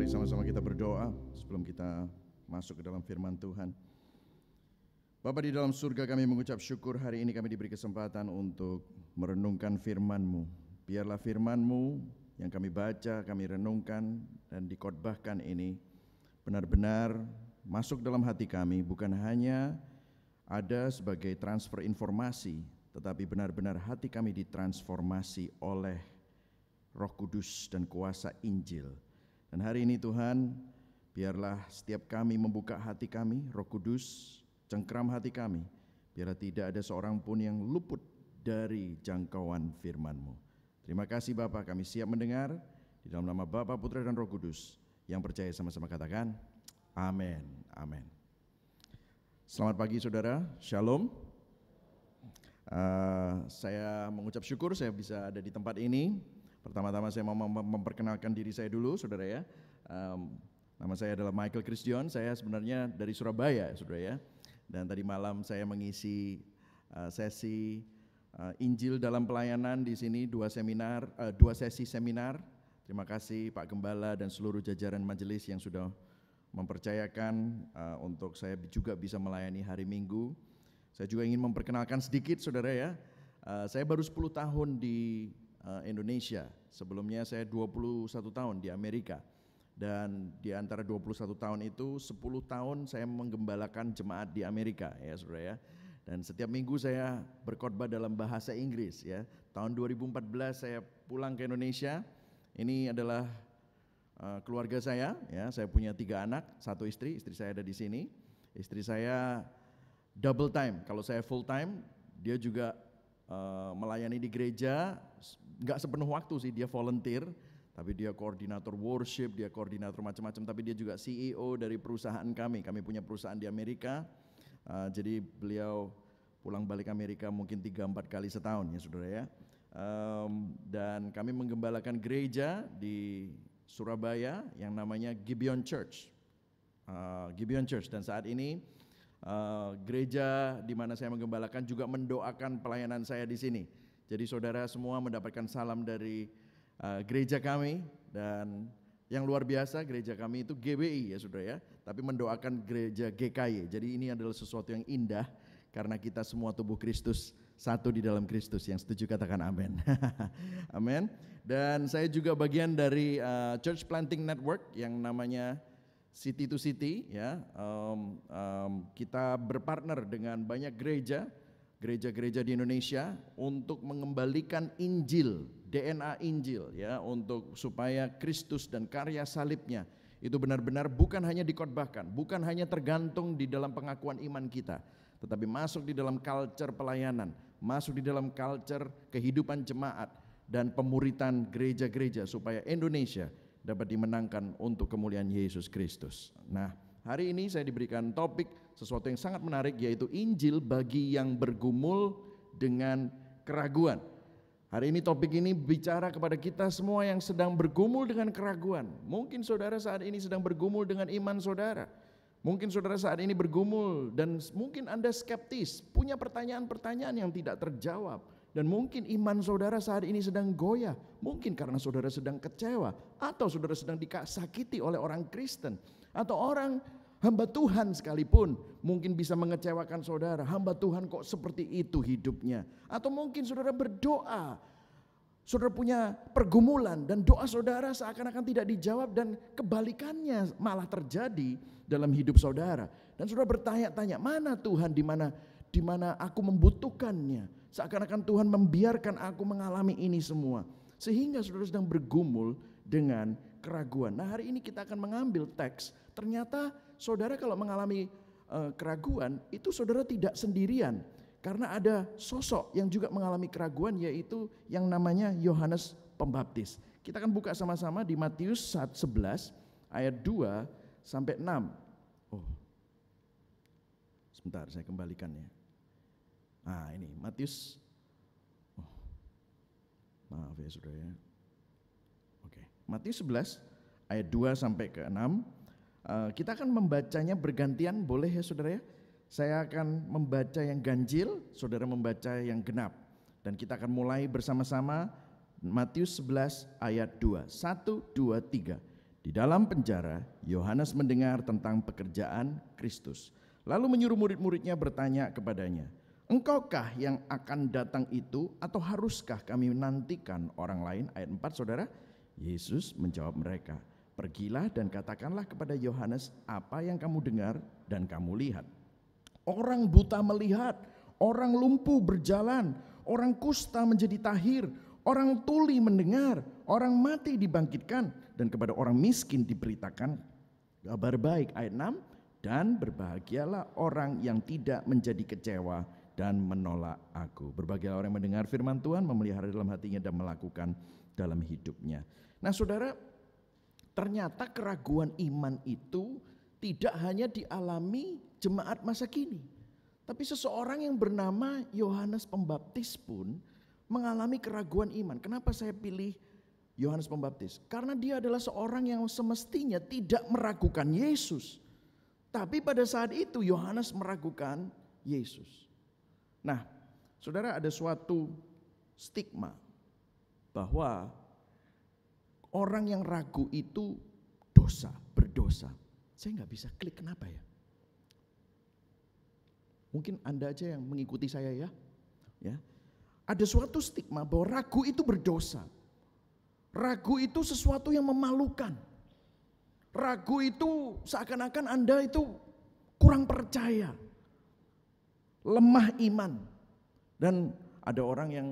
Mari sama-sama kita berdoa sebelum kita masuk ke dalam firman Tuhan. Bapa di dalam surga, kami mengucap syukur hari ini kami diberi kesempatan untuk merenungkan firman-Mu. Biarlah firman-Mu yang kami baca, kami renungkan dan dikhotbahkan ini benar-benar masuk dalam hati kami, bukan hanya ada sebagai transfer informasi, tetapi benar-benar hati kami ditransformasi oleh Roh Kudus dan kuasa Injil. Dan hari ini Tuhan, biarlah setiap kami membuka hati kami, Roh Kudus cengkram hati kami, biarlah tidak ada seorang pun yang luput dari jangkauan firman-Mu. Terima kasih Bapa, kami siap mendengar di dalam nama Bapa, Putra dan Roh Kudus. Yang percaya sama-sama katakan, amin, amin. Selamat pagi saudara, shalom. Saya mengucap syukur saya bisa ada di tempat ini. Pertama-tama saya mau memperkenalkan diri saya dulu, saudara ya. Nama saya adalah Michael Christian, saya sebenarnya dari Surabaya, saudara ya. Dan tadi malam saya mengisi sesi Injil dalam pelayanan di sini, dua sesi seminar. Terima kasih Pak Gembala dan seluruh jajaran majelis yang sudah mempercayakan untuk saya juga bisa melayani hari Minggu. Saya juga ingin memperkenalkan sedikit, saudara ya. Saya baru 10 tahun di Indonesia. Sebelumnya saya 21 tahun di Amerika. Dan di antara 21 tahun itu 10 tahun saya menggembalakan jemaat di Amerika ya saudara ya. Dan setiap minggu saya berkhotbah dalam bahasa Inggris ya. Tahun 2014 saya pulang ke Indonesia. Ini adalah keluarga saya ya. Saya punya 3 anak, 1 istri saya ada di sini. Istri saya double time. Kalau saya full time, dia juga melayani di gereja. Nggak sepenuh waktu sih, dia volunteer, tapi dia koordinator worship, dia koordinator macam-macam, tapi dia juga CEO dari perusahaan kami punya perusahaan di Amerika, jadi beliau pulang balik Amerika mungkin 3-4 kali setahun ya saudara ya, dan kami menggembalakan gereja di Surabaya yang namanya Gibeon Church, dan saat ini gereja di mana saya menggembalakan juga mendoakan pelayanan saya di sini. Jadi saudara semua mendapatkan salam dari gereja kami, dan yang luar biasa gereja kami itu GBI ya saudara ya, tapi mendoakan gereja GKY. Jadi ini adalah sesuatu yang indah karena kita semua tubuh Kristus, satu di dalam Kristus. Yang setuju katakan amin. Amin. Dan saya juga bagian dari Church Planting Network yang namanya City to City ya. Kita berpartner dengan banyak gereja-gereja di Indonesia untuk mengembalikan Injil, DNA Injil ya, untuk supaya Kristus dan karya salibnya itu benar-benar bukan hanya dikhotbahkan, bukan hanya tergantung di dalam pengakuan iman kita, tetapi masuk di dalam culture pelayanan, masuk di dalam culture kehidupan jemaat dan pemuritan gereja-gereja supaya Indonesia dapat dimenangkan untuk kemuliaan Yesus Kristus. Nah, hari ini saya diberikan topik sesuatu yang sangat menarik, yaitu Injil bagi yang bergumul dengan keraguan. Hari ini topik ini bicara kepada kita semua yang sedang bergumul dengan keraguan. Mungkin saudara saat ini sedang bergumul dengan iman saudara. Mungkin saudara saat ini bergumul dan mungkin Anda skeptis, punya pertanyaan-pertanyaan yang tidak terjawab. Dan mungkin iman saudara saat ini sedang goyah. Mungkin karena saudara sedang kecewa, atau saudara sedang disakiti oleh orang Kristen, atau orang hamba Tuhan sekalipun mungkin bisa mengecewakan saudara. Hamba Tuhan kok seperti itu hidupnya. Atau mungkin saudara berdoa, saudara punya pergumulan dan doa saudara seakan-akan tidak dijawab, dan kebalikannya malah terjadi dalam hidup saudara. Dan saudara bertanya-tanya, mana Tuhan, di mana aku membutuhkannya. Seakan-akan Tuhan membiarkan aku mengalami ini semua, sehingga saudara sedang bergumul dengan keraguan. Nah, hari ini kita akan mengambil teks. Ternyata saudara kalau mengalami keraguan itu saudara tidak sendirian, karena ada sosok yang juga mengalami keraguan, yaitu yang namanya Yohanes Pembaptis. Kita akan buka sama-sama di Matius 11 ayat 2 sampai 6. Oh, sebentar saya kembalikan ya. Nah ini Matius, maaf ya saudara ya. Oke, Matius 11 ayat 2 sampai ke 6. Kita akan membacanya bergantian, boleh ya saudara ya. Saya akan membaca yang ganjil, saudara membaca yang genap. Dan kita akan mulai bersama-sama Matius 11 ayat 2. 1, 2, 3. Di dalam penjara, Yohanes mendengar tentang pekerjaan Kristus. Lalu menyuruh murid-muridnya bertanya kepadanya, "Engkaukah yang akan datang itu, atau haruskah kami menantikan orang lain?" Ayat 4, saudara. Yesus menjawab mereka, "Pergilah dan katakanlah kepada Yohanes apa yang kamu dengar dan kamu lihat. Orang buta melihat, orang lumpuh berjalan, orang kusta menjadi tahir, orang tuli mendengar, orang mati dibangkitkan, dan kepada orang miskin diberitakan kabar baik." Ayat 6, "Dan berbahagialah orang yang tidak menjadi kecewa dan menolak aku." Berbahagialah orang yang mendengar firman Tuhan, memelihara dalam hatinya dan melakukan dalam hidupnya. Nah saudara, ternyata keraguan iman itu tidak hanya dialami jemaat masa kini, tapi seseorang yang bernama Yohanes Pembaptis pun mengalami keraguan iman. Kenapa saya pilih Yohanes Pembaptis? Karena dia adalah seorang yang semestinya tidak meragukan Yesus, tapi pada saat itu Yohanes meragukan Yesus. Nah, saudara, ada suatu stigma bahwa orang yang ragu itu berdosa. Saya nggak bisa klik, kenapa ya? Mungkin Anda aja yang mengikuti saya ya. Ada suatu stigma bahwa ragu itu berdosa. Ragu itu sesuatu yang memalukan. Ragu itu seakan-akan Anda itu kurang percaya, lemah iman. Dan ada orang yang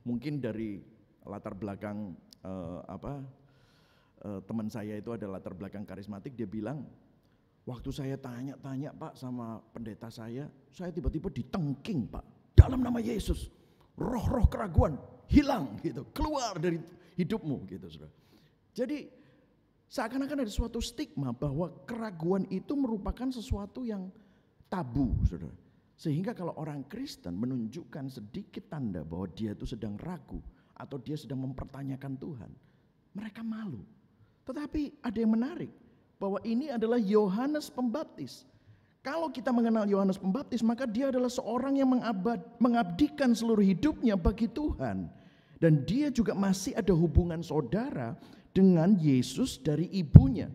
mungkin dari latar belakang teman saya itu ada latar belakang karismatik, dia bilang, "Waktu saya tanya-tanya Pak sama pendeta saya tiba-tiba ditengking Pak, dalam nama Yesus, roh-roh keraguan hilang gitu, keluar dari hidupmu," gitu saudara. Jadi seakan-akan ada suatu stigma bahwa keraguan itu merupakan sesuatu yang tabu, saudara. Sehingga kalau orang Kristen menunjukkan sedikit tanda bahwa dia itu sedang ragu atau dia sedang mempertanyakan Tuhan, mereka malu. Tetapi ada yang menarik, bahwa ini adalah Yohanes Pembaptis. Kalau kita mengenal Yohanes Pembaptis, maka dia adalah seorang yang mengabdikan seluruh hidupnya bagi Tuhan. Dan dia juga masih ada hubungan saudara dengan Yesus dari ibunya.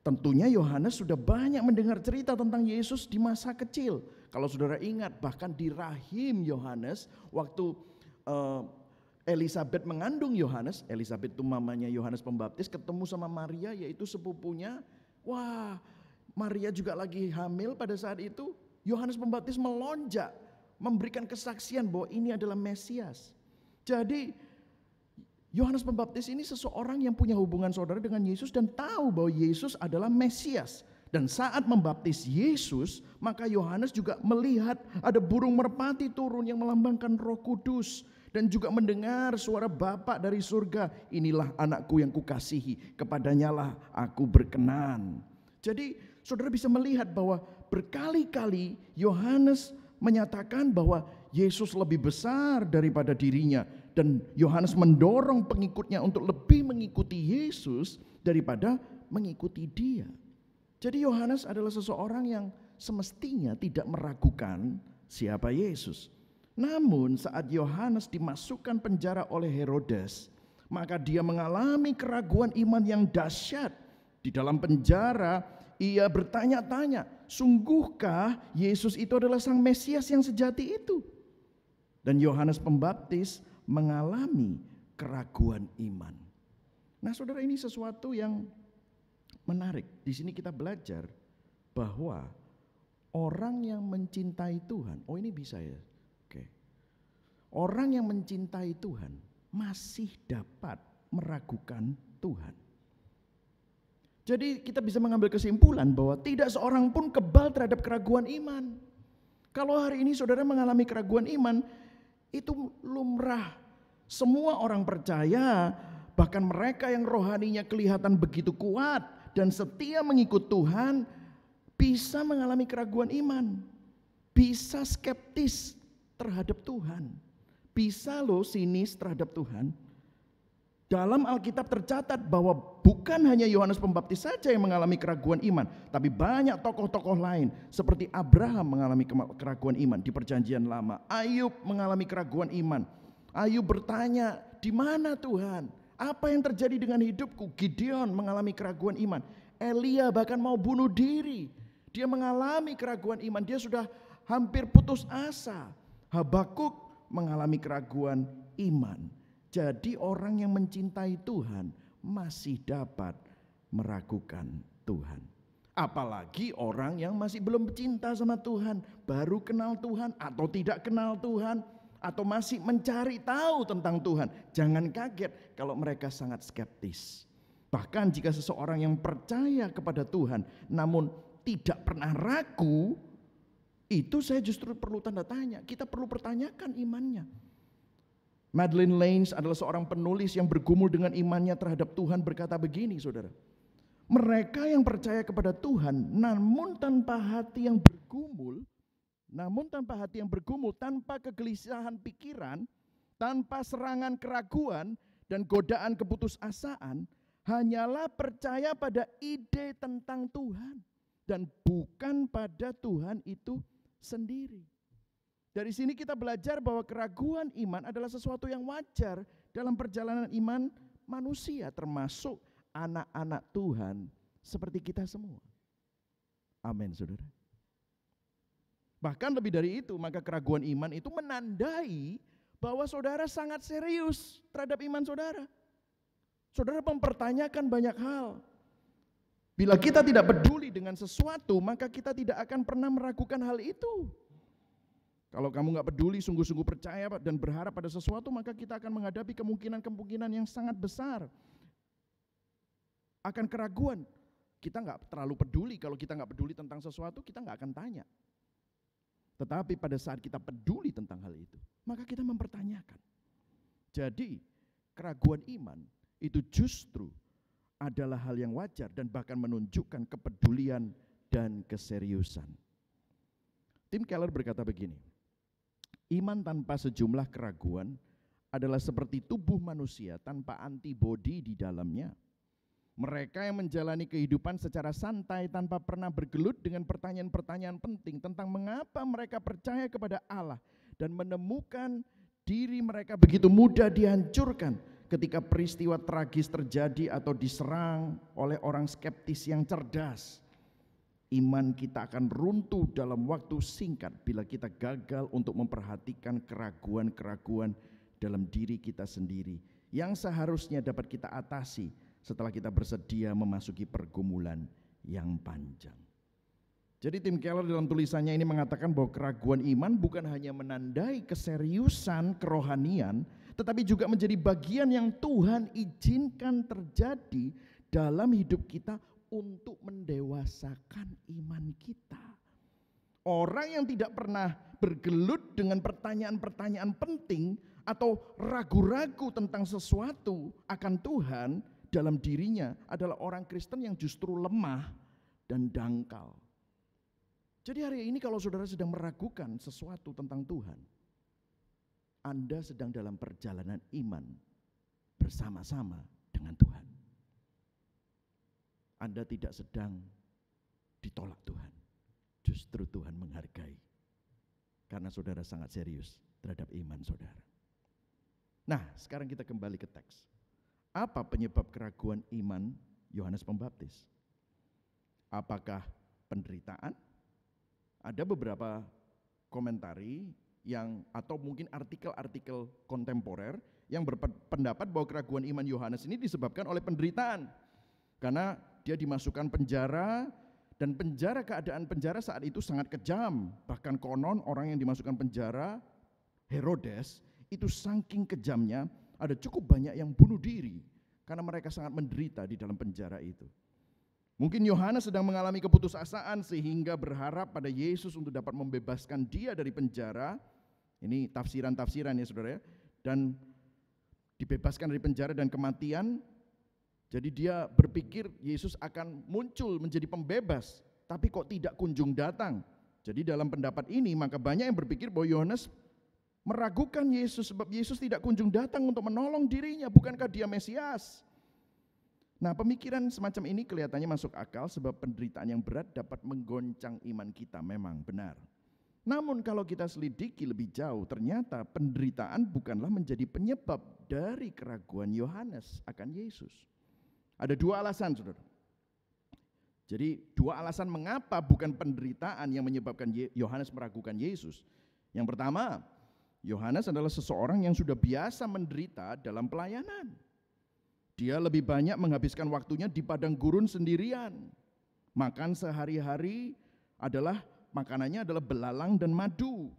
Tentunya Yohanes sudah banyak mendengar cerita tentang Yesus di masa kecil. Kalau saudara ingat, bahkan di rahim Yohanes, waktu Elisabet mengandung Yohanes, Elisabet itu mamanya Yohanes Pembaptis, ketemu sama Maria yaitu sepupunya. Wah, Maria juga lagi hamil pada saat itu. Yohanes Pembaptis melonjak, memberikan kesaksian bahwa ini adalah Mesias. Jadi Yohanes Pembaptis ini seseorang yang punya hubungan saudara dengan Yesus dan tahu bahwa Yesus adalah Mesias. Dan saat membaptis Yesus, maka Yohanes juga melihat ada burung merpati turun yang melambangkan Roh Kudus. Dan juga mendengar suara Bapa dari surga, "Inilah anakku yang kukasihi, kepadanyalah aku berkenan." Jadi saudara bisa melihat bahwa berkali-kali Yohanes menyatakan bahwa Yesus lebih besar daripada dirinya. Dan Yohanes mendorong pengikutnya untuk lebih mengikuti Yesus daripada mengikuti dia. Jadi Yohanes adalah seseorang yang semestinya tidak meragukan siapa Yesus. Namun saat Yohanes dimasukkan penjara oleh Herodes, maka dia mengalami keraguan iman yang dahsyat. Di dalam penjara ia bertanya-tanya, sungguhkah Yesus itu adalah sang Mesias yang sejati itu? Dan Yohanes Pembaptis mengalami keraguan iman. Nah saudara, ini sesuatu yang menarik. Di sini kita belajar bahwa orang yang mencintai Tuhan, oh ini bisa ya. Orang yang mencintai Tuhan masih dapat meragukan Tuhan. Jadi kita bisa mengambil kesimpulan bahwa tidak seorang pun kebal terhadap keraguan iman. Kalau hari ini saudara mengalami keraguan iman, itu lumrah. Semua orang percaya, bahkan mereka yang rohaninya kelihatan begitu kuat dan setia mengikut Tuhan, bisa mengalami keraguan iman. Bisa skeptis terhadap Tuhan. Bisa loh sinis terhadap Tuhan. Dalam Alkitab tercatat bahwa bukan hanya Yohanes Pembaptis saja yang mengalami keraguan iman, tapi banyak tokoh-tokoh lain seperti Abraham mengalami keraguan iman di Perjanjian Lama. Ayub mengalami keraguan iman. Ayub bertanya, "Di mana Tuhan? Apa yang terjadi dengan hidupku? Gideon mengalami keraguan iman. Elia bahkan mau bunuh diri. Dia mengalami keraguan iman. Dia sudah hampir putus asa. Habakuk mengalami keraguan iman. Jadi orang yang mencintai Tuhan masih dapat meragukan Tuhan. Apalagi orang yang masih belum cinta sama Tuhan, baru kenal Tuhan atau tidak kenal Tuhan, atau masih mencari tahu tentang Tuhan. Jangan kaget kalau mereka sangat skeptis. Bahkan jika seseorang yang percaya kepada Tuhan namun tidak pernah ragu, itu saya justru perlu tanda tanya. Kita perlu pertanyakan imannya. Madeleine Lanes adalah seorang penulis yang bergumul dengan imannya terhadap Tuhan, berkata begini, saudara. Mereka yang percaya kepada Tuhan namun tanpa hati yang bergumul, tanpa kegelisahan pikiran, tanpa serangan keraguan dan godaan keputusasaan, hanyalah percaya pada ide tentang Tuhan dan bukan pada Tuhan itu sendiri. Dari sini kita belajar bahwa keraguan iman adalah sesuatu yang wajar dalam perjalanan iman manusia, termasuk anak-anak Tuhan seperti kita semua. Amin, saudara. Bahkan lebih dari itu, maka keraguan iman itu menandai bahwa saudara sangat serius terhadap iman saudara. Saudara mempertanyakan banyak hal. Bila kita tidak peduli dengan sesuatu, maka kita tidak akan pernah meragukan hal itu. Kalau kamu gak peduli, sungguh-sungguh percaya dan berharap pada sesuatu, maka kita akan menghadapi kemungkinan-kemungkinan yang sangat besar akan keraguan. Kita gak terlalu peduli. Kalau kita gak peduli tentang sesuatu, kita gak akan tanya. Tetapi pada saat kita peduli tentang hal itu, maka kita mempertanyakan. Jadi keraguan iman itu justru adalah hal yang wajar dan bahkan menunjukkan kepedulian dan keseriusan. Tim Keller berkata begini, iman tanpa sejumlah keraguan adalah seperti tubuh manusia tanpa antibodi di dalamnya. Mereka yang menjalani kehidupan secara santai tanpa pernah bergelut dengan pertanyaan-pertanyaan penting tentang mengapa mereka percaya kepada Allah dan menemukan diri mereka begitu mudah dihancurkan ketika peristiwa tragis terjadi atau diserang oleh orang skeptis yang cerdas. Iman kita akan runtuh dalam waktu singkat bila kita gagal untuk memperhatikan keraguan-keraguan dalam diri kita sendiri yang seharusnya dapat kita atasi setelah kita bersedia memasuki pergumulan yang panjang. Jadi Tim Keller dalam tulisannya ini mengatakan bahwa keraguan iman bukan hanya menandai keseriusan kerohanian, tetapi juga menjadi bagian yang Tuhan izinkan terjadi dalam hidup kita untuk mendewasakan iman kita. Orang yang tidak pernah bergelut dengan pertanyaan-pertanyaan penting atau ragu-ragu tentang sesuatu akan Tuhan dalam dirinya adalah orang Kristen yang justru lemah dan dangkal. Jadi hari ini kalau saudara sedang meragukan sesuatu tentang Tuhan, Anda sedang dalam perjalanan iman bersama-sama dengan Tuhan. Anda tidak sedang ditolak Tuhan, justru Tuhan menghargai karena saudara sangat serius terhadap iman saudara. Nah, sekarang kita kembali ke teks. Apa penyebab keraguan iman Yohanes Pembaptis? Apakah penderitaan? Ada beberapa komentari yang atau mungkin artikel-artikel kontemporer yang berpendapat bahwa keraguan iman Yohanes ini disebabkan oleh penderitaan. Karena dia dimasukkan penjara dan keadaan penjara saat itu sangat kejam. Bahkan konon orang yang dimasukkan penjara, Herodes, itu saking kejamnya ada cukup banyak yang bunuh diri karena mereka sangat menderita di dalam penjara itu. Mungkin Yohanes sedang mengalami keputusasaan sehingga berharap pada Yesus untuk dapat membebaskan dia dari penjara. Ini tafsiran-tafsiran ya saudara ya. Dan dibebaskan dari penjara dan kematian. Jadi dia berpikir Yesus akan muncul menjadi pembebas, tapi kok tidak kunjung datang. Jadi dalam pendapat ini maka banyak yang berpikir bahwa Yohanes meragukan Yesus sebab Yesus tidak kunjung datang untuk menolong dirinya, bukankah dia Mesias? Nah, pemikiran semacam ini kelihatannya masuk akal sebab penderitaan yang berat dapat menggoncang iman kita, memang benar. Namun kalau kita selidiki lebih jauh, ternyata penderitaan bukanlah menjadi penyebab dari keraguan Yohanes akan Yesus. Ada dua alasan, saudara. Jadi dua alasan mengapa bukan penderitaan yang menyebabkan Yohanes meragukan Yesus. Yang pertama, Yohanes adalah seseorang yang sudah biasa menderita dalam pelayanan. Dia lebih banyak menghabiskan waktunya di padang gurun sendirian. Makan sehari-hari makanannya adalah belalang dan madu.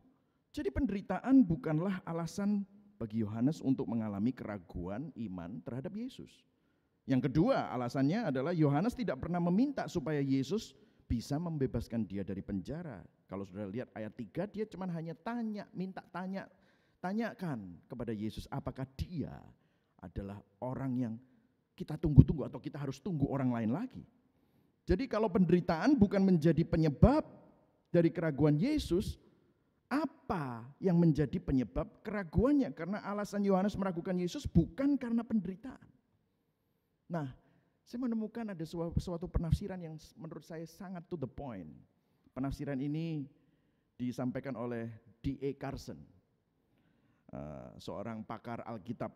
Jadi penderitaan bukanlah alasan bagi Yohanes untuk mengalami keraguan iman terhadap Yesus. Yang kedua alasannya adalah Yohanes tidak pernah meminta supaya Yesus bisa membebaskan dia dari penjara. Kalau sudah lihat ayat 3, dia cuma hanya tanyakan kepada Yesus apakah dia adalah orang yang kita tunggu-tunggu atau kita harus tunggu orang lain lagi. Jadi kalau penderitaan bukan menjadi penyebab dari keraguan Yesus, apa yang menjadi penyebab keraguannya? Karena alasan Yohanes meragukan Yesus bukan karena penderitaan. Nah, saya menemukan ada suatu penafsiran yang menurut saya sangat to the point. Penafsiran ini disampaikan oleh D.A. Carson, seorang pakar Alkitab.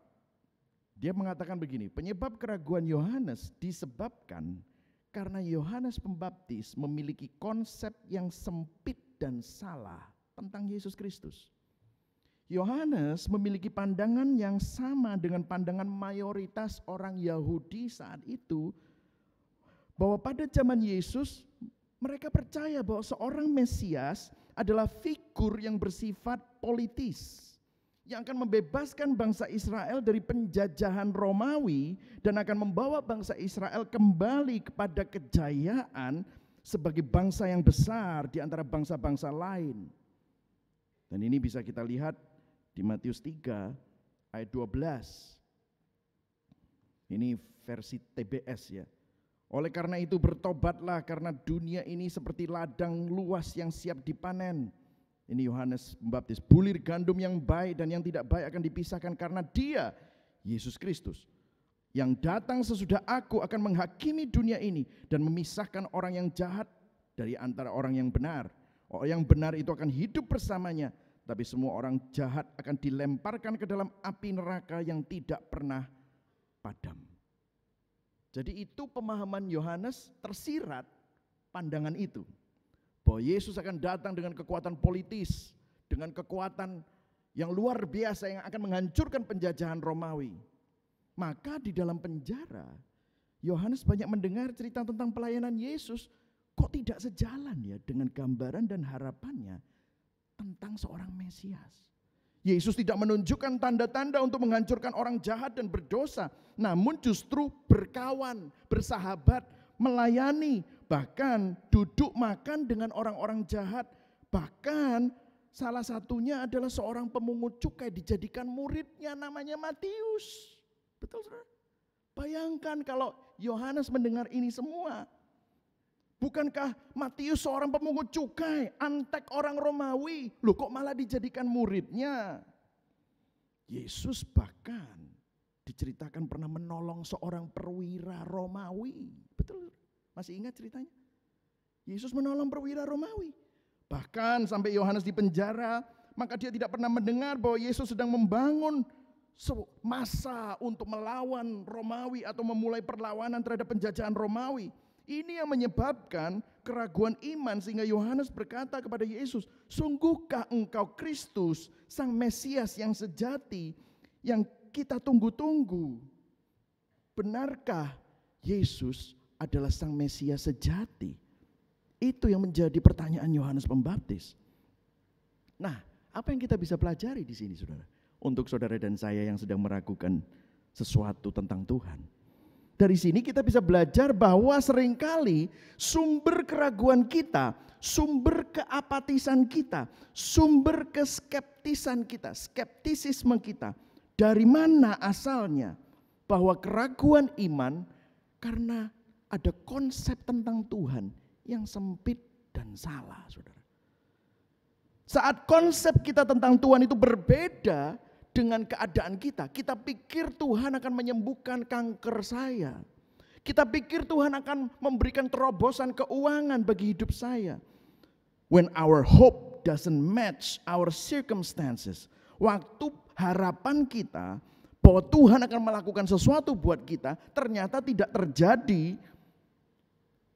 Dia mengatakan begini, penyebab keraguan Yohanes disebabkan karena Yohanes Pembaptis memiliki konsep yang sempit dan salah tentang Yesus Kristus. Yohanes memiliki pandangan yang sama dengan pandangan mayoritas orang Yahudi saat itu, bahwa pada zaman Yesus mereka percaya bahwa seorang Mesias adalah figur yang bersifat politis, yang akan membebaskan bangsa Israel dari penjajahan Romawi dan akan membawa bangsa Israel kembali kepada kejayaan sebagai bangsa yang besar di antara bangsa-bangsa lain. Dan ini bisa kita lihat di Matius 3 ayat 12. Ini versi TBS ya. Oleh karena itu bertobatlah, karena dunia ini seperti ladang luas yang siap dipanen. Ini Yohanes Pembaptis. Bulir gandum yang baik dan yang tidak baik akan dipisahkan, karena dia, Yesus Kristus, yang datang sesudah aku akan menghakimi dunia ini dan memisahkan orang yang jahat dari antara orang yang benar. Orang yang benar itu akan hidup bersamanya, tapi semua orang jahat akan dilemparkan ke dalam api neraka yang tidak pernah padam. Jadi itu pemahaman Yohanes tersirat pandangan itu. Bahwa Yesus akan datang dengan kekuatan politis, dengan kekuatan yang luar biasa yang akan menghancurkan penjajahan Romawi. Maka di dalam penjara, Yohanes banyak mendengar cerita tentang pelayanan Yesus. Kok tidak sejalan ya dengan gambaran dan harapannya tentang seorang Mesias. Yesus tidak menunjukkan tanda-tanda untuk menghancurkan orang jahat dan berdosa, namun justru berkawan, bersahabat, melayani, bahkan duduk makan dengan orang-orang jahat. Bahkan salah satunya adalah seorang pemungut cukai dijadikan muridnya, namanya Matius. Betul, saudara? Bayangkan kalau Yohanes mendengar ini semua. Bukankah Matius seorang pemungut cukai, antek orang Romawi? Loh kok malah dijadikan muridnya? Yesus bahkan diceritakan pernah menolong seorang perwira Romawi. Betul, masih ingat ceritanya? Yesus menolong perwira Romawi. Bahkan sampai Yohanes di penjara, maka dia tidak pernah mendengar bahwa Yesus sedang membangun masa untuk melawan Romawi atau memulai perlawanan terhadap penjajahan Romawi. Ini yang menyebabkan keraguan iman sehingga Yohanes berkata kepada Yesus, sungguhkah engkau Kristus, sang Mesias yang sejati, yang kita tunggu-tunggu? Benarkah Yesus adalah sang Mesias sejati? Itu yang menjadi pertanyaan Yohanes Pembaptis. Nah, apa yang kita bisa pelajari di sini, saudara? Untuk saudara dan saya yang sedang meragukan sesuatu tentang Tuhan. Dari sini kita bisa belajar bahwa seringkali sumber keraguan kita, sumber keapatisan kita, sumber keskeptisan kita, skeptisisme kita, dari mana asalnya? Bahwa keraguan iman karena ada konsep tentang Tuhan yang sempit dan salah, saudara. Saat konsep kita tentang Tuhan itu berbeda dengan keadaan kita, kita pikir Tuhan akan menyembuhkan kanker saya. Kita pikir Tuhan akan memberikan terobosan keuangan bagi hidup saya. When our hope doesn't match our circumstances. Waktu harapan kita bahwa Tuhan akan melakukan sesuatu buat kita ternyata tidak terjadi.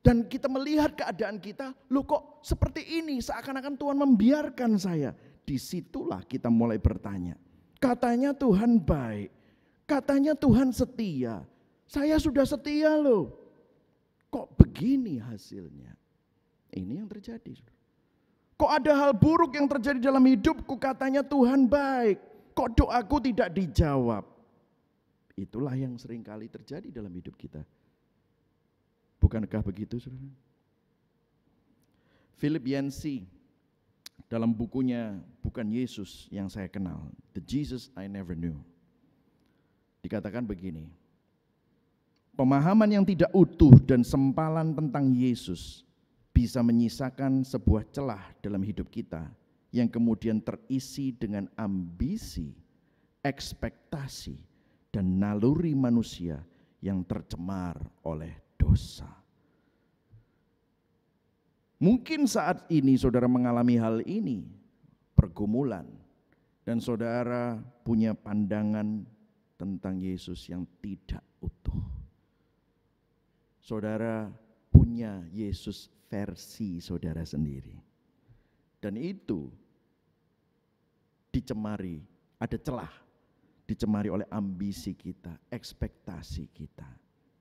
Dan kita melihat keadaan kita, loh kok seperti ini, seakan-akan Tuhan membiarkan saya. Disitulah kita mulai bertanya. Katanya Tuhan baik, katanya Tuhan setia. Saya sudah setia loh. Kok begini hasilnya? Ini yang terjadi. Kok ada hal buruk yang terjadi dalam hidupku, katanya Tuhan baik. Kok doaku tidak dijawab? Itulah yang seringkali terjadi dalam hidup kita. Bukankah begitu, saudara? Philip Yancey dalam bukunya Bukan Yesus Yang Saya Kenal, The Jesus I Never Knew, dikatakan begini, pemahaman yang tidak utuh dan sempalan tentang Yesus bisa menyisakan sebuah celah dalam hidup kita yang kemudian terisi dengan ambisi, ekspektasi, dan naluri manusia yang tercemar oleh dosa. Mungkin saat ini saudara mengalami hal ini, pergumulan, dan saudara punya pandangan tentang Yesus yang tidak utuh. Saudara punya Yesus versi saudara sendiri. Dan itu dicemari, ada celah, dicemari oleh ambisi kita, ekspektasi kita,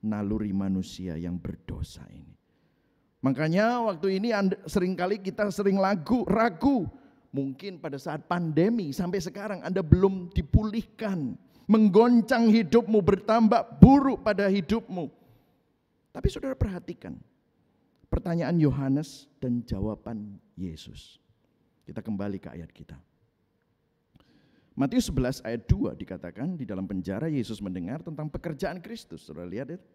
naluri manusia yang berdosa ini. Makanya waktu ini seringkali kita sering ragu, mungkin pada saat pandemi sampai sekarang Anda belum dipulihkan, menggoncang hidupmu, bertambah buruk pada hidupmu. Tapi saudara perhatikan pertanyaan Yohanes dan jawaban Yesus. Kita kembali ke ayat kita. Matius 11 ayat 2 dikatakan, di dalam penjara Yesus mendengar tentang pekerjaan Kristus. Saudara lihat itu.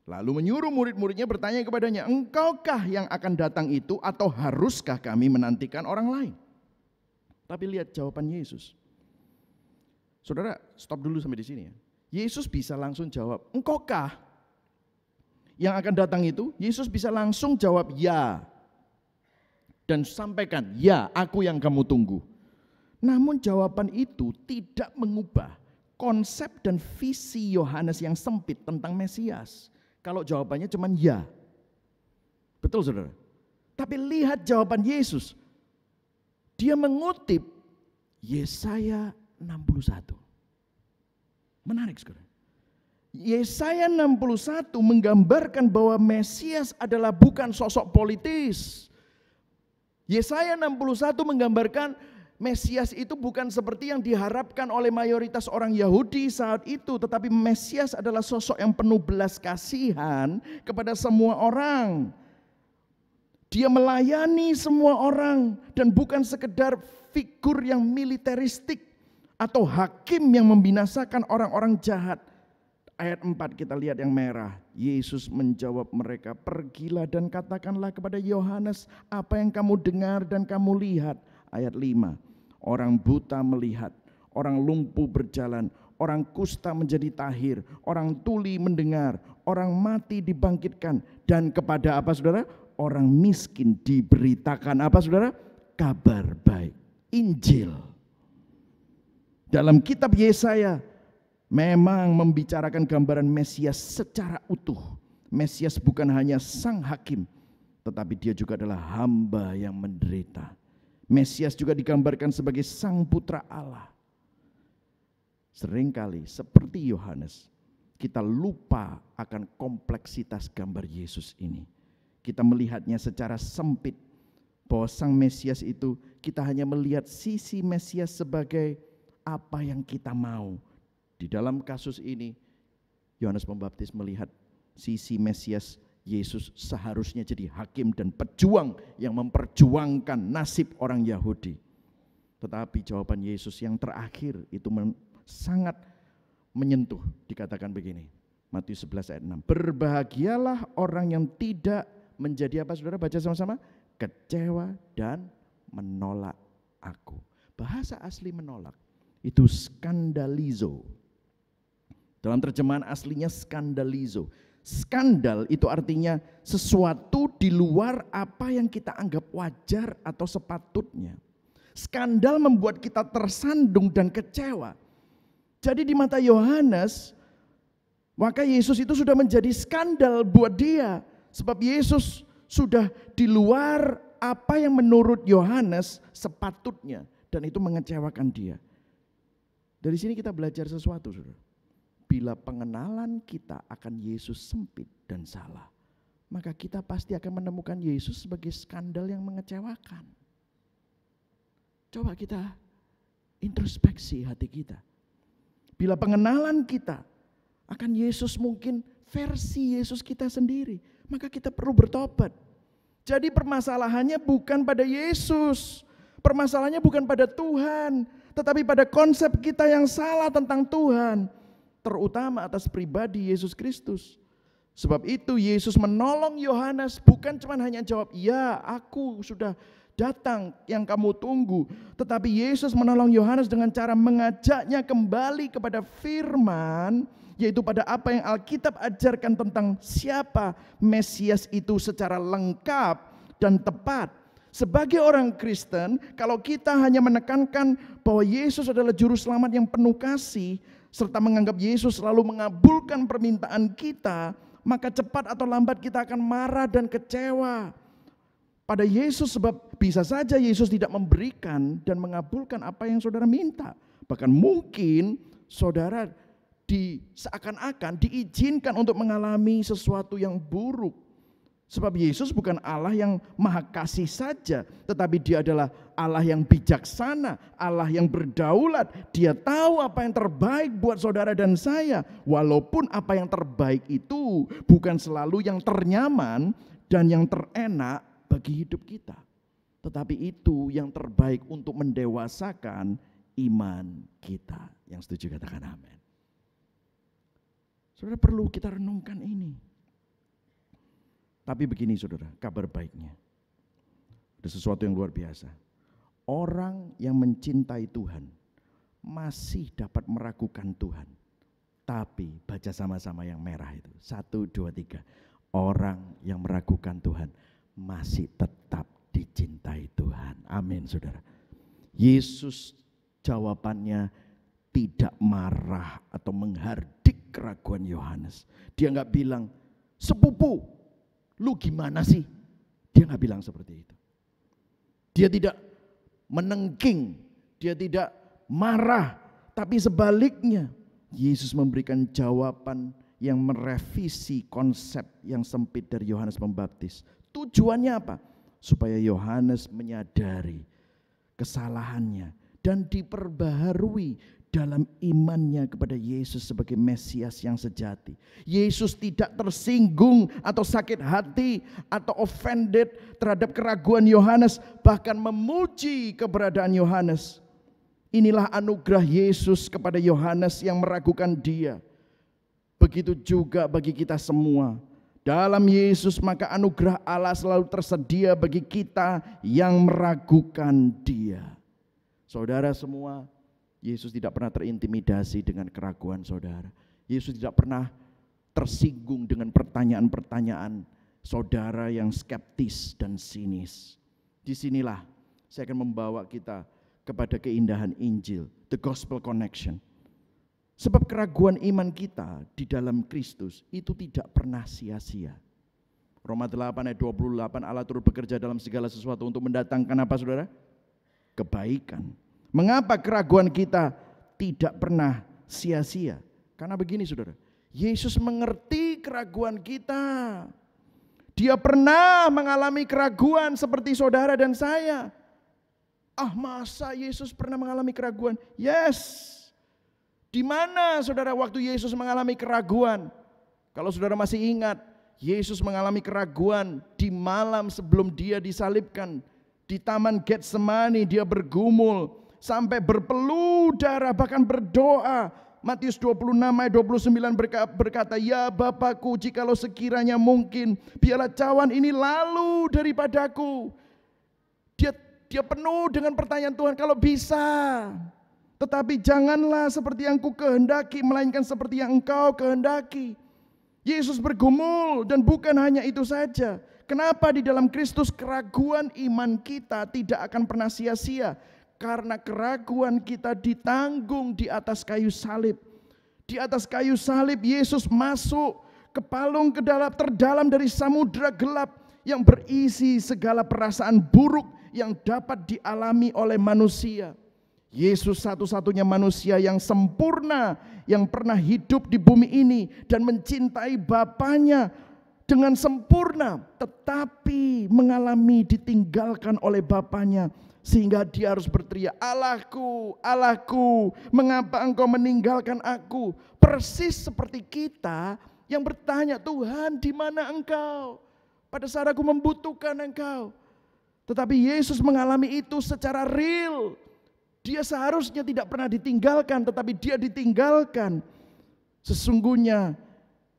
Lalu menyuruh murid-muridnya bertanya kepadanya, engkaukah yang akan datang itu atau haruskah kami menantikan orang lain? Tapi lihat jawaban Yesus. Saudara stop dulu sampai di sini ya. Yesus bisa langsung jawab, engkaukah yang akan datang itu? Yesus bisa langsung jawab ya. Dan sampaikan, ya aku yang kamu tunggu. Namun jawaban itu tidak mengubah konsep dan visi Yohanes yang sempit tentang Mesias. Kalau jawabannya cuma ya. Betul saudara? Tapi lihat jawaban Yesus. Dia mengutip Yesaya 61. Menarik saudara. Yesaya 61 menggambarkan bahwa Mesias adalah bukan sosok politis. Yesaya 61 menggambarkan Mesias itu bukan seperti yang diharapkan oleh mayoritas orang Yahudi saat itu, tetapi Mesias adalah sosok yang penuh belas kasihan kepada semua orang. Dia melayani semua orang dan bukan sekedar figur yang militeristik atau hakim yang membinasakan orang-orang jahat. Ayat 4 kita lihat yang merah. Yesus menjawab mereka, pergilah dan katakanlah kepada Yohanes apa yang kamu dengar dan kamu lihat. Ayat 5, orang buta melihat, orang lumpuh berjalan, orang kusta menjadi tahir, orang tuli mendengar, orang mati dibangkitkan. Dan kepada apa saudara? Orang miskin diberitakan apa saudara? Kabar baik, Injil. Dalam kitab Yesaya memang membicarakan gambaran Mesias secara utuh. Mesias bukan hanya sang hakim, tetapi dia juga adalah hamba yang menderita. Mesias juga digambarkan sebagai sang putra Allah. Seringkali seperti Yohanes, kita lupa akan kompleksitas gambar Yesus ini. Kita melihatnya secara sempit, bahwa sang Mesias itu kita hanya melihat sisi Mesias sebagai apa yang kita mau. Di dalam kasus ini, Yohanes Pembaptis melihat sisi Mesias Yesus seharusnya jadi hakim dan pejuang yang memperjuangkan nasib orang Yahudi. Tetapi jawaban Yesus yang terakhir itu sangat menyentuh, dikatakan begini. Matius 11 ayat 6. Berbahagialah orang yang tidak menjadi apa saudara? Baca sama-sama. Kecewa dan menolak aku. Bahasa asli menolak itu skandalizo. Dalam terjemahan aslinya skandalizo. Skandal itu artinya sesuatu di luar apa yang kita anggap wajar atau sepatutnya. Skandal membuat kita tersandung dan kecewa. Jadi di mata Yohanes, maka Yesus itu sudah menjadi skandal buat dia. Sebab Yesus sudah di luar apa yang menurut Yohanes sepatutnya. Dan itu mengecewakan dia. Dari sini kita belajar sesuatu, saudara. Bila pengenalan kita akan Yesus sempit dan salah, maka kita pasti akan menemukan Yesus sebagai skandal yang mengecewakan. Coba kita introspeksi hati kita. Bila pengenalan kita akan Yesus mungkin versi Yesus kita sendiri, maka kita perlu bertobat. Jadi permasalahannya bukan pada Yesus, permasalahannya bukan pada Tuhan, tetapi pada konsep kita yang salah tentang Tuhan, terutama atas pribadi Yesus Kristus. Sebab itu Yesus menolong Yohanes bukan cuma hanya jawab, ya aku sudah datang yang kamu tunggu. Tetapi Yesus menolong Yohanes dengan cara mengajaknya kembali kepada firman, yaitu pada apa yang Alkitab ajarkan tentang siapa Mesias itu secara lengkap dan tepat. Sebagai orang Kristen, kalau kita hanya menekankan bahwa Yesus adalah juru selamat yang penuh kasih, serta menganggap Yesus selalu mengabulkan permintaan kita, maka cepat atau lambat kita akan marah dan kecewa pada Yesus, sebab bisa saja Yesus tidak memberikan dan mengabulkan apa yang saudara minta. Bahkan mungkin saudara seakan-akan diizinkan untuk mengalami sesuatu yang buruk. Sebab Yesus bukan Allah yang maha kasih saja, tetapi dia adalah Allah yang bijaksana, Allah yang berdaulat. Dia tahu apa yang terbaik buat saudara dan saya. Walaupun apa yang terbaik itu bukan selalu yang ternyaman dan yang terenak bagi hidup kita. Tetapi itu yang terbaik untuk mendewasakan iman kita. Yang setuju katakan amin. Saudara, perlu kita renungkan ini. Tapi begini saudara, kabar baiknya. Ada sesuatu yang luar biasa. Orang yang mencintai Tuhan masih dapat meragukan Tuhan. Tapi baca sama-sama yang merah itu. 1, 2, 3. Orang yang meragukan Tuhan masih tetap dicintai Tuhan. Amin saudara. Yesus jawabannya tidak marah atau menghardik keraguan Yohanes. Dia enggak bilang, sepupu, lu gimana sih? Dia nggak bilang seperti itu. Dia tidak menengking, dia tidak marah, tapi sebaliknya Yesus memberikan jawaban yang merevisi konsep yang sempit dari Yohanes Pembaptis. Tujuannya apa? Supaya Yohanes menyadari kesalahannya dan diperbaharui dalam imannya kepada Yesus sebagai Mesias yang sejati. Yesus tidak tersinggung atau sakit hati atau offended terhadap keraguan Yohanes, bahkan memuji keberadaan Yohanes. Inilah anugerah Yesus kepada Yohanes yang meragukan dia. Begitu juga bagi kita semua. Dalam Yesus maka anugerah Allah selalu tersedia bagi kita yang meragukan dia. Saudara semua, Yesus tidak pernah terintimidasi dengan keraguan saudara. Yesus tidak pernah tersinggung dengan pertanyaan-pertanyaan saudara yang skeptis dan sinis. Disinilah saya akan membawa kita kepada keindahan Injil, the gospel connection. Sebab keraguan iman kita di dalam Kristus itu tidak pernah sia-sia. Roma 8 ayat 28, Allah turut bekerja dalam segala sesuatu untuk mendatangkan apa saudara? Kebaikan. Mengapa keraguan kita tidak pernah sia-sia? Karena begini saudara, Yesus mengerti keraguan kita. Dia pernah mengalami keraguan seperti saudara dan saya. Masa Yesus pernah mengalami keraguan? Yes. Di mana saudara waktu Yesus mengalami keraguan? Kalau saudara masih ingat, Yesus mengalami keraguan di malam sebelum dia disalibkan. Di Taman Getsemani dia bergumul sampai berpeluh darah, bahkan berdoa. Matius 26 ayat 29 berkata, ya Bapakku, jikalau sekiranya mungkin, biarlah cawan ini lalu daripadaku. Dia penuh dengan pertanyaan Tuhan, kalau bisa, tetapi janganlah seperti yang ku kehendaki, melainkan seperti yang engkau kehendaki. Yesus bergumul, dan bukan hanya itu saja. Kenapa di dalam Kristus keraguan iman kita tidak akan pernah sia-sia? Karena keraguan kita ditanggung di atas kayu salib. Di atas kayu salib Yesus masuk ke palung terdalam dari samudera gelap yang berisi segala perasaan buruk yang dapat dialami oleh manusia. Yesus satu-satunya manusia yang sempurna yang pernah hidup di bumi ini dan mencintai Bapaknya dengan sempurna, tetapi mengalami ditinggalkan oleh Bapaknya. Sehingga dia harus berteriak, Allahku, Allahku, mengapa engkau meninggalkan aku? Persis seperti kita yang bertanya, Tuhan di mana engkau? Pada saat aku membutuhkan engkau. Tetapi Yesus mengalami itu secara real. Dia seharusnya tidak pernah ditinggalkan, tetapi dia ditinggalkan. Sesungguhnya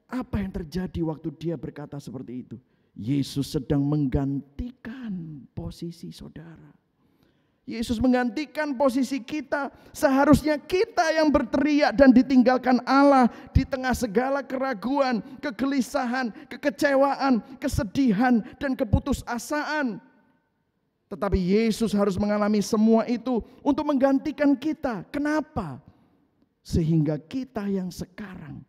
apa yang terjadi waktu dia berkata seperti itu? Yesus sedang menggantikan posisi saudara. Yesus menggantikan posisi kita. Seharusnya kita yang berteriak dan ditinggalkan Allah di tengah segala keraguan, kegelisahan, kekecewaan, kesedihan, dan keputusasaan. Tetapi Yesus harus mengalami semua itu untuk menggantikan kita. Kenapa? Sehingga kita yang sekarang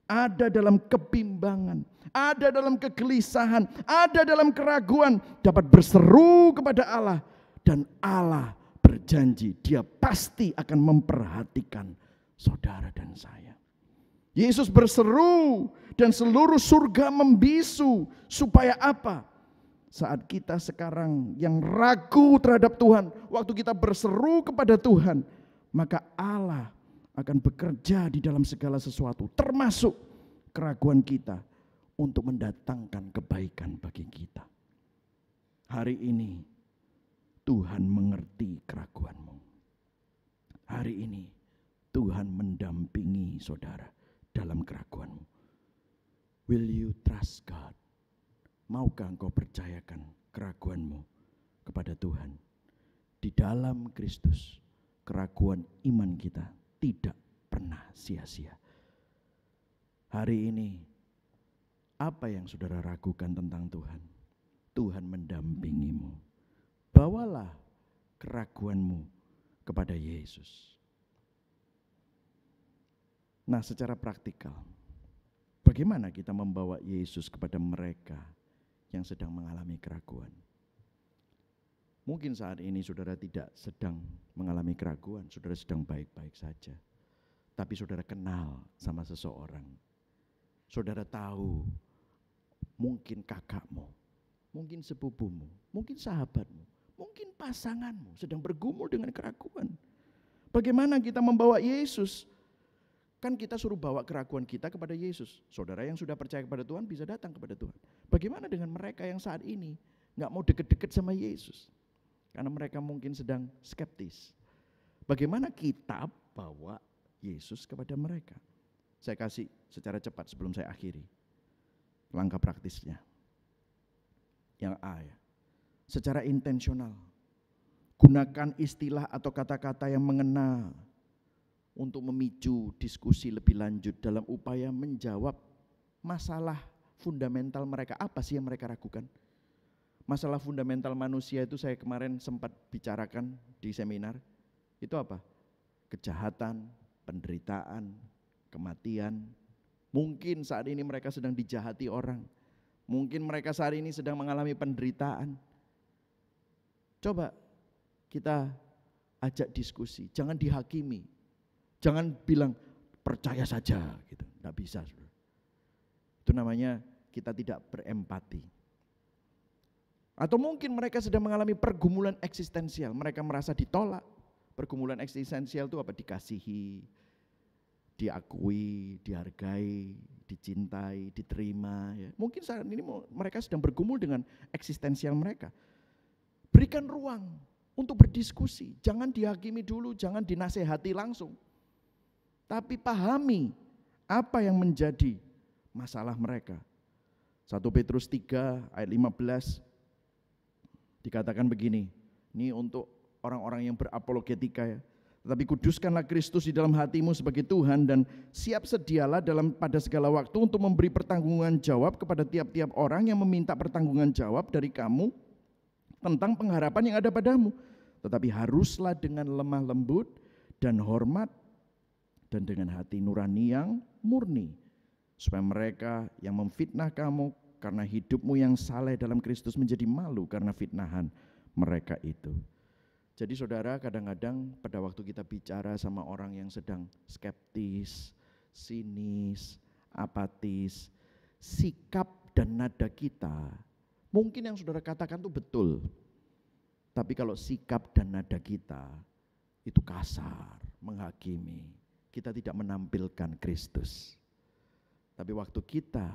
ada dalam kebimbangan, ada dalam kegelisahan, ada dalam keraguan, dapat berseru kepada Allah. Dan Allah berjanji dia pasti akan memperhatikan saudara dan saya. Yesus berseru dan seluruh surga membisu. Supaya apa? Saat kita sekarang yang ragu terhadap Tuhan, waktu kita berseru kepada Tuhan, maka Allah akan bekerja di dalam segala sesuatu, termasuk keraguan kita, untuk mendatangkan kebaikan bagi kita. Hari ini Tuhan mengerti keraguanmu. Hari ini Tuhan mendampingi saudara dalam keraguanmu. Will you trust God? Maukah engkau percayakan keraguanmu kepada Tuhan? Di dalam Kristus, keraguan iman kita tidak pernah sia-sia. Hari ini, apa yang saudara ragukan tentang Tuhan? Tuhan mendampingimu. Bawalah keraguanmu kepada Yesus. Nah, secara praktikal, bagaimana kita membawa Yesus kepada mereka yang sedang mengalami keraguan? Mungkin saat ini saudara tidak sedang mengalami keraguan, saudara sedang baik-baik saja. Tapi saudara kenal sama seseorang. Saudara tahu, mungkin kakakmu, mungkin sepupumu, mungkin sahabatmu, mungkin pasanganmu sedang bergumul dengan keraguan. Bagaimana kita membawa Yesus? Kan kita suruh bawa keraguan kita kepada Yesus. Saudara yang sudah percaya kepada Tuhan bisa datang kepada Tuhan. Bagaimana dengan mereka yang saat ini gak mau deket-deket sama Yesus? Karena mereka mungkin sedang skeptis. Bagaimana kita bawa Yesus kepada mereka? Saya kasih secara cepat sebelum saya akhiri langkah praktisnya. Yang A ya. Secara intensional, gunakan istilah atau kata-kata yang mengena untuk memicu diskusi lebih lanjut dalam upaya menjawab masalah fundamental mereka. Apa sih yang mereka ragukan? Masalah fundamental manusia itu saya kemarin sempat bicarakan di seminar. Itu apa? Kejahatan, penderitaan, kematian. Mungkin saat ini mereka sedang dijahati orang. Mungkin mereka saat ini sedang mengalami penderitaan. Coba kita ajak diskusi, jangan dihakimi, jangan bilang percaya saja, gitu. Nggak bisa. Itu namanya kita tidak berempati. Atau mungkin mereka sedang mengalami pergumulan eksistensial, mereka merasa ditolak. Pergumulan eksistensial itu apa? Dikasihi, diakui, dihargai, dicintai, diterima. Ya. Mungkin saat ini mereka sedang bergumul dengan eksistensial mereka. Berikan ruang untuk berdiskusi, jangan dihakimi dulu, jangan dinasehati langsung. Tapi pahami apa yang menjadi masalah mereka. 1 Petrus 3 ayat 15 dikatakan begini, ini untuk orang-orang yang berapologetika ya. Tetapi kuduskanlah Kristus di dalam hatimu sebagai Tuhan dan siap sedialah pada segala waktu untuk memberi pertanggungan jawab kepada tiap-tiap orang yang meminta pertanggungan jawab dari kamu tentang pengharapan yang ada padamu. tetapi haruslah dengan lemah lembut dan hormat dan dengan hati nurani yang murni, supaya mereka yang memfitnah kamu karena hidupmu yang saleh dalam Kristus menjadi malu karena fitnahan mereka itu. Jadi saudara, kadang-kadang pada waktu kita bicara sama orang yang sedang skeptis, sinis, apatis, sikap dan nada kita, mungkin yang saudara katakan itu betul. Tapi kalau sikap dan nada kita itu kasar, menghakimi, kita tidak menampilkan Kristus. Tapi waktu kita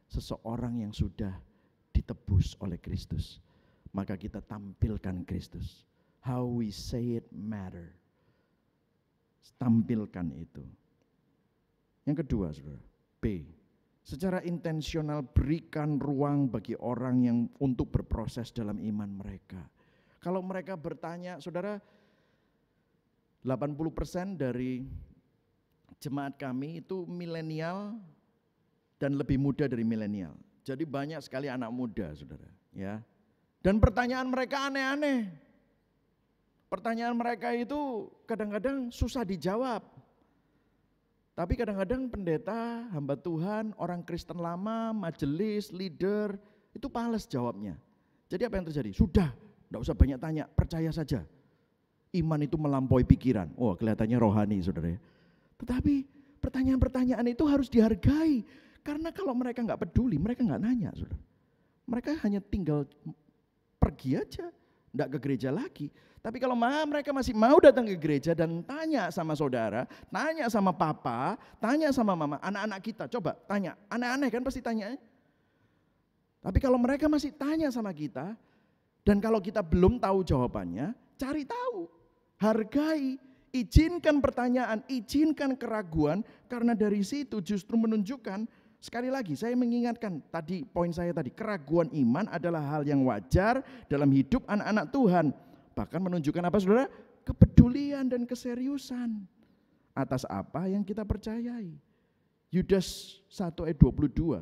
seseorang yang sudah ditebus oleh Kristus, maka kita tampilkan Kristus. How we say it matter. Tampilkan itu. Yang kedua, saudara, B. Secara intensional berikan ruang bagi orang yang untuk berproses dalam iman mereka. Kalau mereka bertanya, saudara, 80% dari jemaat kami itu milenial dan lebih muda dari milenial. Jadi banyak sekali anak muda, saudara. Ya. Dan pertanyaan mereka aneh-aneh. Pertanyaan mereka itu kadang-kadang susah dijawab. Tapi kadang-kadang pendeta, hamba Tuhan, orang Kristen lama, majelis, leader, itu pales jawabnya. Jadi apa yang terjadi? Sudah, tidak usah banyak tanya, percaya saja. Iman itu melampaui pikiran. Oh, kelihatannya rohani, saudara. Tetapi pertanyaan-pertanyaan itu harus dihargai. Karena kalau mereka nggak peduli, mereka nggak nanya, saudara. Mereka hanya tinggal pergi aja, nggak ke gereja lagi. Tapi kalau mereka masih mau datang ke gereja dan tanya sama saudara, tanya sama papa, tanya sama mama, anak-anak kita, coba tanya, aneh-aneh kan pasti tanya. Tapi kalau mereka masih tanya sama kita, dan kalau kita belum tahu jawabannya, cari tahu, hargai, izinkan pertanyaan, izinkan keraguan, karena dari situ justru menunjukkan, sekali lagi saya mengingatkan tadi poin saya tadi, keraguan iman adalah hal yang wajar dalam hidup anak-anak Tuhan. Bahkan menunjukkan apa saudara? Kepedulian dan keseriusan atas apa yang kita percayai. Yudas 1 ayat 22,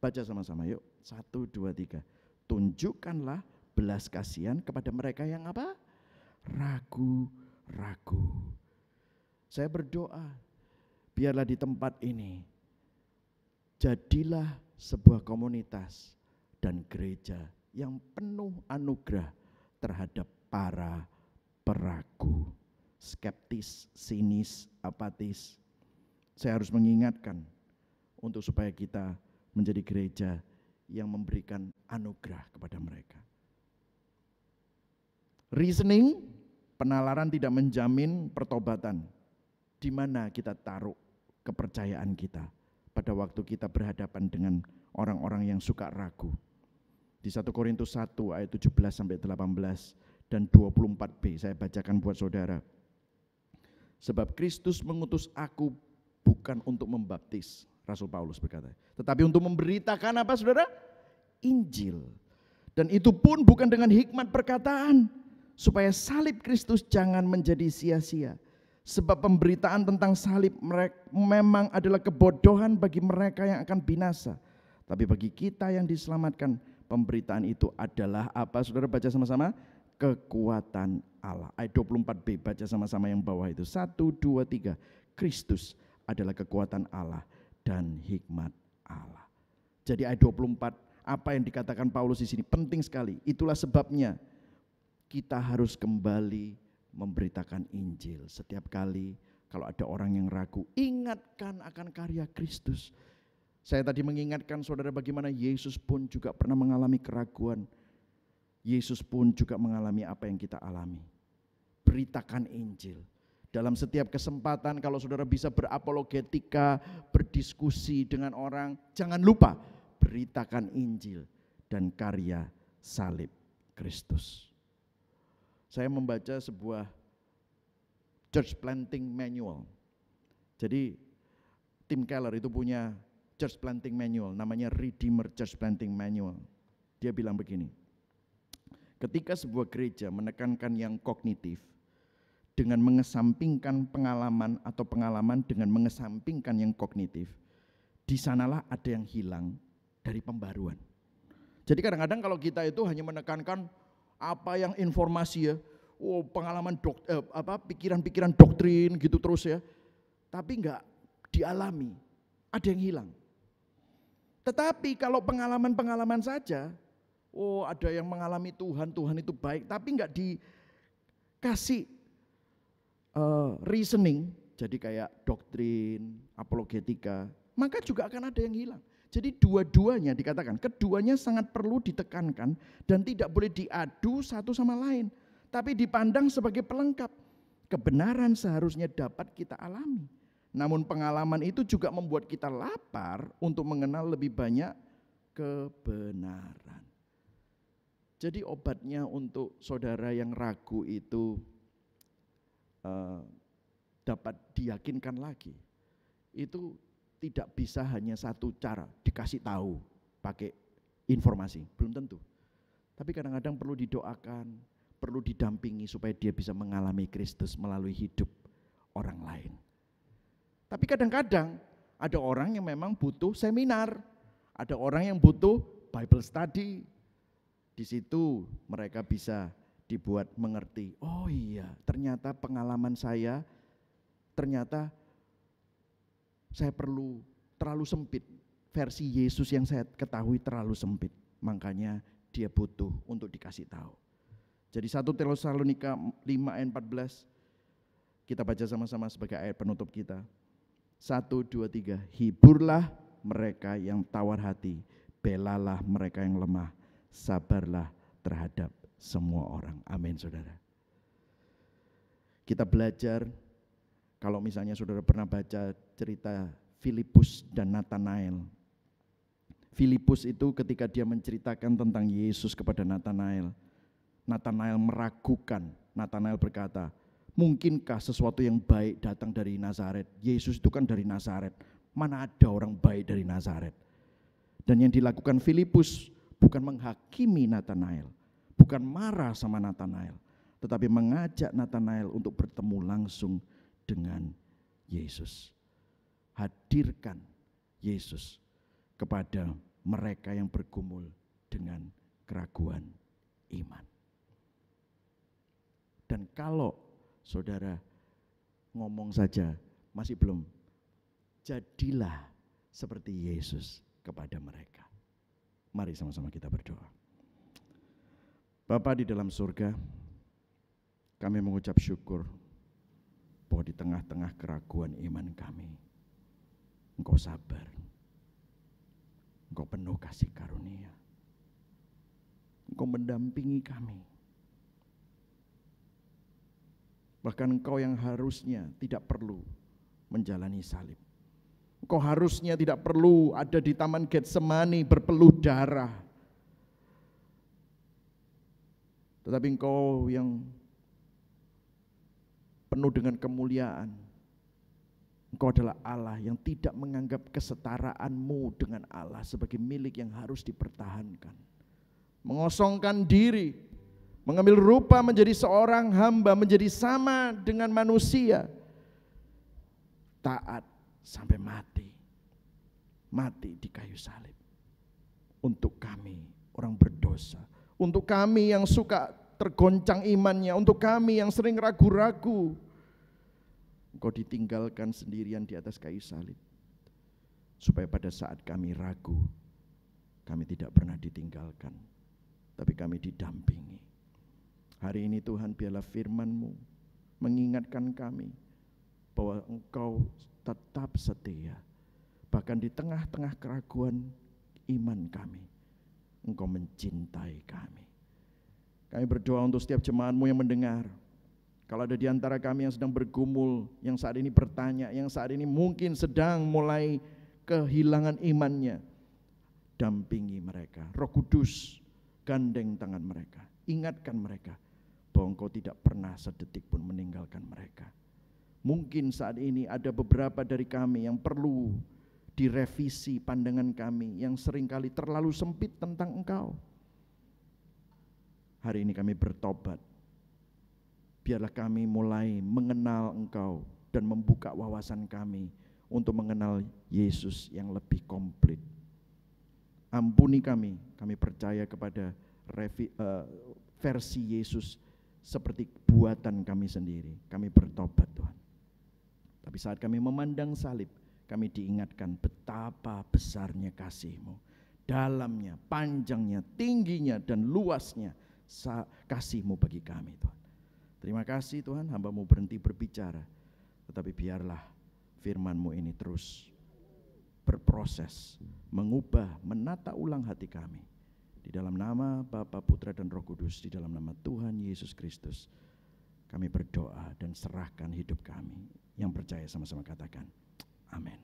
baca sama-sama yuk, 1, 2, 3. Tunjukkanlah belas kasihan kepada mereka yang apa? Ragu-ragu. Saya berdoa, biarlah di tempat ini jadilah sebuah komunitas dan gereja yang penuh anugerah terhadap para peragu, skeptis, sinis, apatis. Saya harus mengingatkan untuk supaya kita menjadi gereja yang memberikan anugerah kepada mereka. Reasoning, penalaran tidak menjamin pertobatan. Di mana kita taruh kepercayaan kita pada waktu kita berhadapan dengan orang-orang yang suka ragu. Di 1 Korintus 1 ayat 17 sampai 18 dan 24b saya bacakan buat saudara. Sebab Kristus mengutus aku bukan untuk membaptis, Rasul Paulus berkata, tetapi untuk memberitakan apa saudara? Injil. Dan itu pun bukan dengan hikmat perkataan, supaya salib Kristus jangan menjadi sia-sia. Sebab pemberitaan tentang salib memang adalah kebodohan bagi mereka yang akan binasa. Tapi bagi kita yang diselamatkan, pemberitaan itu adalah apa? Saudara baca sama-sama, kekuatan Allah. Ayat 24b, baca sama-sama yang bawah itu. 1, 2, 3. Kristus adalah kekuatan Allah dan hikmat Allah. Jadi ayat 24, apa yang dikatakan Paulus di sini penting sekali. Itulah sebabnya kita harus kembali memberitakan Injil. Setiap kali kalau ada orang yang ragu, ingatkan akan karya Kristus. Saya tadi mengingatkan saudara bagaimana Yesus pun juga pernah mengalami keraguan. Yesus pun juga mengalami apa yang kita alami. Beritakan Injil. Dalam setiap kesempatan kalau saudara bisa berapologetika, berdiskusi dengan orang, jangan lupa beritakan Injil dan karya salib Kristus. Saya membaca sebuah church planting manual. Jadi Tim Keller itu punya church planting manual, namanya Redeemer Church Planting Manual. Dia bilang begini, ketika sebuah gereja menekankan yang kognitif dengan mengesampingkan pengalaman atau pengalaman dengan mengesampingkan yang kognitif, di sanalah ada yang hilang dari pembaruan. Jadi kadang-kadang kalau kita itu hanya menekankan apa yang informasi ya, pengalaman pikiran-pikiran doktrin gitu terus ya. Tapi enggak dialami, ada yang hilang. Tetapi kalau pengalaman-pengalaman saja, ada yang mengalami Tuhan itu baik, tapi enggak dikasih reasoning, jadi kayak doktrin, apologetika, maka juga akan ada yang hilang. Jadi dua-duanya dikatakan, keduanya sangat perlu ditekankan dan tidak boleh diadu satu sama lain, tapi dipandang sebagai pelengkap. Kebenaran seharusnya dapat kita alami. Namun pengalaman itu juga membuat kita lapar untuk mengenal lebih banyak kebenaran. Jadi obatnya untuk saudara yang ragu itu dapat diyakinkan lagi. Itu tidak bisa hanya satu cara, dikasih tahu pakai informasi, belum tentu. Tapi kadang-kadang perlu didoakan, perlu didampingi supaya dia bisa mengalami Kristus melalui hidup orang lain. Tapi kadang-kadang ada orang yang memang butuh seminar, ada orang yang butuh Bible study. Di situ mereka bisa dibuat mengerti, oh iya ternyata pengalaman saya, ternyata saya perlu terlalu sempit. Versi Yesus yang saya ketahui terlalu sempit, makanya dia butuh untuk dikasih tahu. Jadi 1 Tesalonika 5 ayat 14, kita baca sama-sama sebagai ayat penutup kita. 1, 2, 3, hiburlah mereka yang tawar hati, belalah mereka yang lemah, sabarlah terhadap semua orang. Amin saudara. Kita belajar, kalau misalnya saudara pernah baca cerita Filipus dan Nathanael. Filipus itu ketika dia menceritakan tentang Yesus kepada Nathanael, Nathanael meragukan. Nathanael berkata, mungkinkah sesuatu yang baik datang dari Nazaret? Yesus itu kan dari Nazaret. Mana ada orang baik dari Nazaret? Dan yang dilakukan Filipus bukan menghakimi Nathanael, bukan marah sama Nathanael, tetapi mengajak Nathanael untuk bertemu langsung dengan Yesus. Hadirkan Yesus kepada mereka yang bergumul dengan keraguan iman. Dan kalau saudara ngomong saja masih belum, jadilah seperti Yesus kepada mereka. Mari sama-sama kita berdoa. Bapa di dalam surga, kami mengucap syukur bahwa di tengah-tengah keraguan iman kami, Engkau sabar, Engkau penuh kasih karunia, Engkau mendampingi kami. Bahkan Engkau yang harusnya tidak perlu menjalani salib, Engkau harusnya tidak perlu ada di Taman Getsemani berpeluh darah, tetapi Engkau yang penuh dengan kemuliaan, Engkau adalah Allah yang tidak menganggap kesetaraanmu dengan Allah sebagai milik yang harus dipertahankan. Mengosongkan diri, mengambil rupa menjadi seorang hamba, menjadi sama dengan manusia, taat sampai mati, mati di kayu salib. Untuk kami orang berdosa, untuk kami yang suka tergoncang imannya, untuk kami yang sering ragu-ragu, Engkau ditinggalkan sendirian di atas kayu salib, supaya pada saat kami ragu, kami tidak pernah ditinggalkan, tapi kami didampingi. Hari ini Tuhan, biarlah firman-Mu mengingatkan kami bahwa Engkau tetap setia, bahkan di tengah-tengah keraguan iman kami, Engkau mencintai kami. Kami berdoa untuk setiap jemaat-Mu yang mendengar. Kalau ada di antara kami yang sedang bergumul, yang saat ini bertanya, yang saat ini mungkin sedang mulai kehilangan imannya, dampingi mereka. Roh Kudus, gandeng tangan mereka, ingatkan mereka bahwa Engkau tidak pernah sedetik pun meninggalkan mereka. Mungkin saat ini ada beberapa dari kami yang perlu direvisi pandangan kami yang seringkali terlalu sempit tentang Engkau. Hari ini kami bertobat. Biarlah kami mulai mengenal Engkau dan membuka wawasan kami untuk mengenal Yesus yang lebih komplit. Ampuni kami percaya kepada versi Yesus seperti buatan kami sendiri. Kami bertobat Tuhan. Tapi saat kami memandang salib, kami diingatkan betapa besarnya kasih-Mu. Dalamnya, panjangnya, tingginya, dan luasnya kasih-Mu bagi kami Tuhan. Terima kasih Tuhan, hamba-Mu berhenti berbicara. Tetapi biarlah firman-Mu ini terus berproses, mengubah, menata ulang hati kami. Di dalam nama Bapa, Putra, dan Roh Kudus, di dalam nama Tuhan Yesus Kristus, kami berdoa dan serahkan hidup kami. Yang percaya sama-sama katakan, amin.